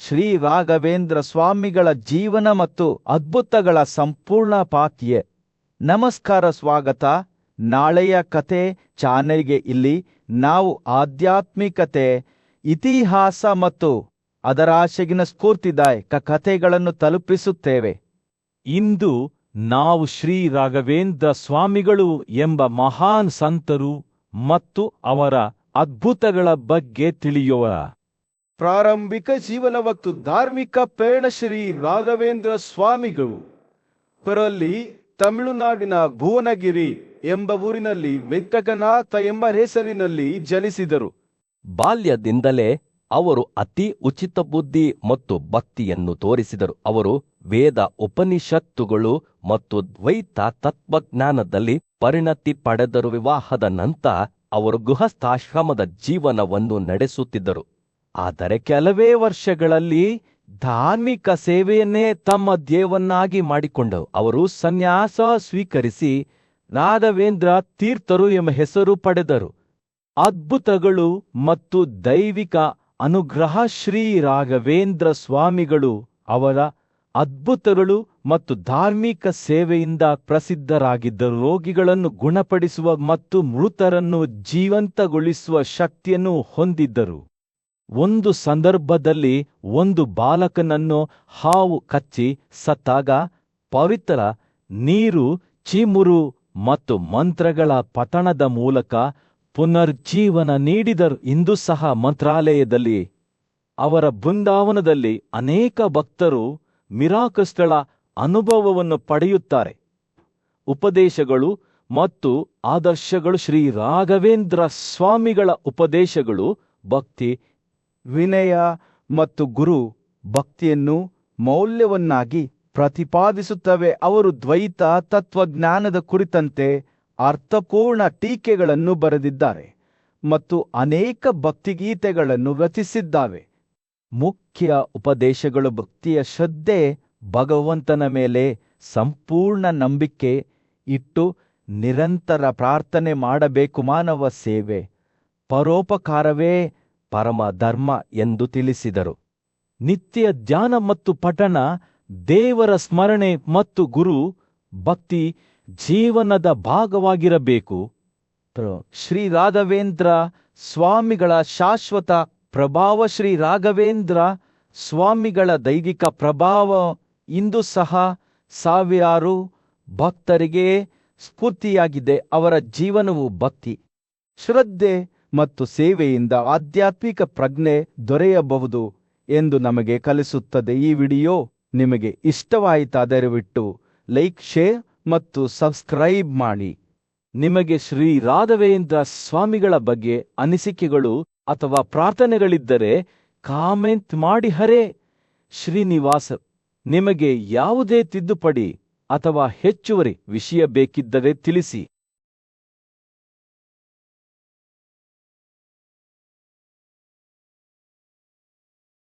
ಶ್ರೀ ರಾಘವೇಂದ್ರ ಸ್ವಾಮಿಗಳ ಜೀವನ ಮತ್ತು ಅದ್ಭುತಗಳ ಸಂಪೂರ್ಣ ಪಾಠ್ಯ. ನಮಸ್ಕಾರ, ಸ್ವಾಗತ. ನಾಳೆಯ ಕತೆ ಚಾನೆಲ್ಗೆ. ಇಲ್ಲಿ ನಾವು ಆಧ್ಯಾತ್ಮಿಕತೆ, ಇತಿಹಾಸ ಮತ್ತು ಅದರಾಚೆಗಿನ ಸ್ಫೂರ್ತಿದಾಯಕ ಕಥೆಗಳನ್ನು ತಲುಪಿಸುತ್ತೇವೆ. ಇಂದು ನಾವು ಶ್ರೀ ರಾಘವೇಂದ್ರ ಸ್ವಾಮಿಗಳು ಎಂಬ ಮಹಾನ್ ಸಂತರು ಮತ್ತು ಅವರ ಅದ್ಭುತಗಳ ಬಗ್ಗೆ ತಿಳಿಯೋಣ. ಪ್ರಾರಂಭಿಕ ಜೀವನ ಮತ್ತು ಧಾರ್ಮಿಕ ಪ್ರೇರಣ. ಶ್ರೀ ರಾಘವೇಂದ್ರ ಸ್ವಾಮಿಗಳು ಪರಲ್ಲಿ ತಮಿಳುನಾಡಿನ ಭುವನಗಿರಿ ಎಂಬ ಊರಿನಲ್ಲಿ ವೆಂಕಟನಾಥ ಎಂಬ ಹೆಸರಿನಲ್ಲಿ ಜನಿಸಿದರು. ಬಾಲ್ಯದಿಂದಲೇ ಅವರು ಅತಿ ಉಚಿತ ಬುದ್ಧಿ ಮತ್ತು ಭಕ್ತಿಯನ್ನು ತೋರಿಸಿದರು. ಅವರು ವೇದ, ಉಪನಿಷತ್ತುಗಳು ಮತ್ತು ದ್ವೈತ ತತ್ವಜ್ಞಾನದಲ್ಲಿ ಪರಿಣತಿ ಪಡೆದರು. ವಿವಾಹದ ನಂತರ ಅವರು ಗೃಹಸ್ಥಾಶ್ರಮದ ಜೀವನವನ್ನು ನಡೆಸುತ್ತಿದ್ದರು. ಆದರೆ ಕೆಲವೇ ವರ್ಷಗಳಲ್ಲಿ ಧಾರ್ಮಿಕ ಸೇವೆಯನ್ನೇ ತಮ್ಮ ಧ್ಯೇಯವನ್ನಾಗಿ ಮಾಡಿಕೊಂಡರು. ಅವರು ಸನ್ಯಾಸ ಸ್ವೀಕರಿಸಿ ರಾಘವೇಂದ್ರ ತೀರ್ಥರು ಎಂಬ ಹೆಸರು ಪಡೆದರು. ಅದ್ಭುತಗಳು ಮತ್ತು ದೈವಿಕ ಅನುಗ್ರಹ. ಶ್ರೀ ರಾಘವೇಂದ್ರ ಸ್ವಾಮಿಗಳು ಅವರ ಅದ್ಭುತಗಳು ಮತ್ತು ಧಾರ್ಮಿಕ ಸೇವೆಯಿಂದ ಪ್ರಸಿದ್ಧರಾಗಿದ್ದರು. ರೋಗಿಗಳನ್ನು ಗುಣಪಡಿಸುವ ಮತ್ತು ಮೃತರನ್ನು ಜೀವಂತಗೊಳಿಸುವ ಶಕ್ತಿಯನ್ನು ಹೊಂದಿದ್ದರು. ಒಂದು ಸಂದರ್ಭದಲ್ಲಿ ಒಂದು ಬಾಲಕನನ್ನು ಹಾವು ಕಚ್ಚಿ ಸತ್ತಾಗ ಪವಿತ್ರ ನೀರು, ಚಿಮುರು ಮತ್ತು ಮಂತ್ರಗಳ ಪಠಣದ ಮೂಲಕ ಪುನರ್ಜೀವನ ನೀಡಿದರು. ಇಂದು ಸಹ ಮಂತ್ರಾಲಯದಲ್ಲಿ ಅವರ ಬೃಂದಾವನದಲ್ಲಿ ಅನೇಕ ಭಕ್ತರು ಮಿರಾಕಲ್ಸ್ಗಳ ಅನುಭವವನ್ನು ಪಡೆಯುತ್ತಾರೆ. ಉಪದೇಶಗಳು ಮತ್ತು ಆದರ್ಶಗಳು. ಶ್ರೀ ರಾಘವೇಂದ್ರ ಸ್ವಾಮಿಗಳ ಉಪದೇಶಗಳು ಭಕ್ತಿ, ವಿನಯ ಮತ್ತು ಗುರು ಭಕ್ತಿಯನ್ನು ಮೌಲ್ಯವನ್ನಾಗಿ ಪ್ರತಿಪಾದಿಸುತ್ತವೆ. ಅವರು ದ್ವೈತ ತತ್ವಜ್ಞಾನದ ಕುರಿತಂತೆ ಅರ್ಥಪೂರ್ಣ ಟೀಕೆಗಳನ್ನು ಬರೆದಿದ್ದಾರೆ ಮತ್ತು ಅನೇಕ ಭಕ್ತಿಗೀತೆಗಳನ್ನು ರಚಿಸಿದ್ದಾವೆ. ಮುಖ್ಯ ಉಪದೇಶಗಳು: ಭಕ್ತಿಯ ಶ್ರದ್ಧೆ, ಭಗವಂತನ ಮೇಲೆ ಸಂಪೂರ್ಣ ನಂಬಿಕೆ ಇಟ್ಟು ನಿರಂತರ ಪ್ರಾರ್ಥನೆ ಮಾಡಬೇಕು. ಮಾನವ ಸೇವೆ, ಪರೋಪಕಾರವೇ ಪರಮ ಧರ್ಮ ಎಂದು ತಿಳಿಸಿದರು. ನಿತ್ಯ ಧ್ಯಾನ ಮತ್ತು ಪಠಣ, ದೇವರ ಸ್ಮರಣೆ ಮತ್ತು ಗುರು ಭಕ್ತಿ ಜೀವನದ ಭಾಗವಾಗಿರಬೇಕು. ಶ್ರೀ ರಾಘವೇಂದ್ರ ಸ್ವಾಮಿಗಳ ಶಾಶ್ವತ ಪ್ರಭಾವ. ಶ್ರೀ ರಾಘವೇಂದ್ರ ಸ್ವಾಮಿಗಳ ದೈವಿಕ ಪ್ರಭಾವ ಇಂದು ಸಹ ಸಾವಿರಾರು ಭಕ್ತರಿಗೆ ಸ್ಫೂರ್ತಿಯಾಗಿದೆ. ಅವರ ಜೀವನವು ಭಕ್ತಿ, ಶ್ರದ್ಧೆ ಮತ್ತು ಸೇವೆಯಿಂದ ಆಧ್ಯಾತ್ಮಿಕ ಪ್ರಜ್ಞೆ ದೊರೆಯಬಹುದು ಎಂದು ನಮಗೆ ಕಲಿಸುತ್ತದೆ. ಈ ವಿಡಿಯೋ ನಿಮಗೆ ಇಷ್ಟವಾಯಿತಾದರೆ ಲೈಕ್, ಶೇರ್ ಮತ್ತು ಸಬ್ಸ್ಕ್ರೈಬ್ ಮಾಡಿ. ನಿಮಗೆ ಶ್ರೀ ರಾಘವೇಂದ್ರ ಸ್ವಾಮಿಗಳ ಬಗ್ಗೆ ಅನಿಸಿಕೆಗಳು ಅಥವಾ ಪ್ರಾರ್ಥನೆಗಳಿದ್ದರೆ ಕಾಮೆಂಟ್ ಮಾಡಿ. ಹರೇ ಶ್ರೀನಿವಾಸ. ನಿಮಗೆ ಯಾವುದೇ ತಿದ್ದುಪಡಿ ಅಥವಾ ಹೆಚ್ಚುವರಿ ವಿಷಯ ಬೇಕಿದ್ದರೆ ತಿಳಿಸಿ.